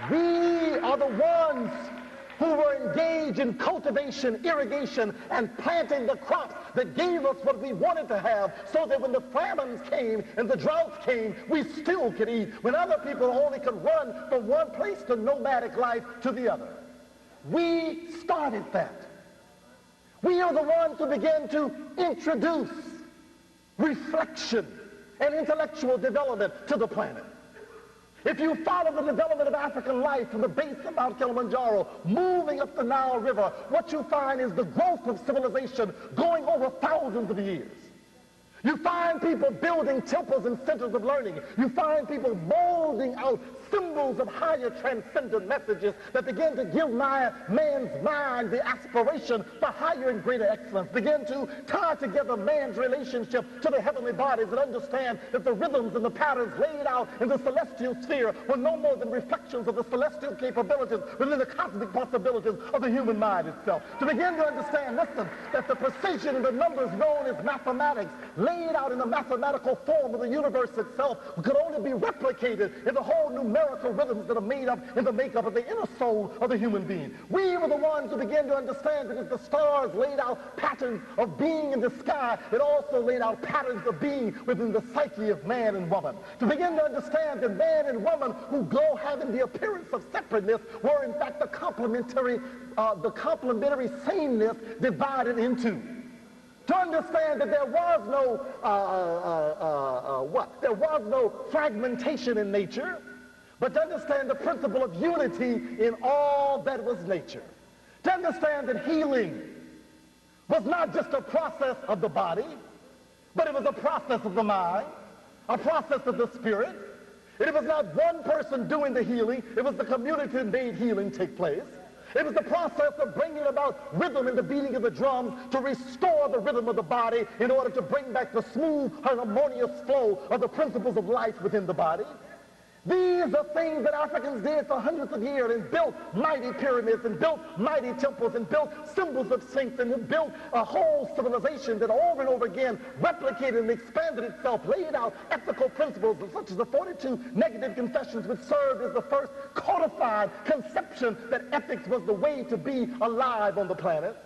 We are the ones who were engaged in cultivation, irrigation, and planting the crops that gave us what we wanted to have, so that when the famines came and the droughts came, we still could eat, when other people only could run from one place to nomadic life to the other. We started that. We are the ones who began to introduce reflection and intellectual development to the planet. If you follow the development of African life from the base of Mount Kilimanjaro, moving up the Nile River, what you find is the growth of civilization going over thousands of years. You find people building temples and centers of learning. You find people molding out symbols of higher transcendent messages that begin to give man's mind the aspiration for higher and greater excellence, begin to tie together man's relationship to the heavenly bodies, and understand that the rhythms and the patterns laid out in the celestial sphere were no more than reflections of the celestial capabilities within the cosmic possibilities of the human mind itself. To begin to understand, listen, that the precision and the numbers known as mathematics, laid out in the mathematical form of the universe itself, could only be replicated in the whole numerical rhythms that are made up in the makeup of the inner soul of the human being. We were the ones who began to understand that as the stars laid out patterns of being in the sky, it also laid out patterns of being within the psyche of man and woman. To begin to understand that man and woman, who go having the appearance of separateness, were in fact the complementary sameness divided into. To understand that there was no fragmentation in nature, but to understand the principle of unity in all that was nature. To understand that healing was not just a process of the body, but it was a process of the mind, a process of the spirit. It was not one person doing the healing, it was the community that made healing take place. It was the process of bringing about rhythm in the beating of the drums to restore the rhythm of the body in order to bring back the smooth, harmonious flow of the principles of life within the body. These are things that Africans did for hundreds of years, and built mighty pyramids, and built mighty temples, and built symbols of saints, and built a whole civilization that over and over again replicated and expanded itself, laid out ethical principles such as the 42 negative confessions, which served as the first codified conception that ethics was the way to be alive on the planet.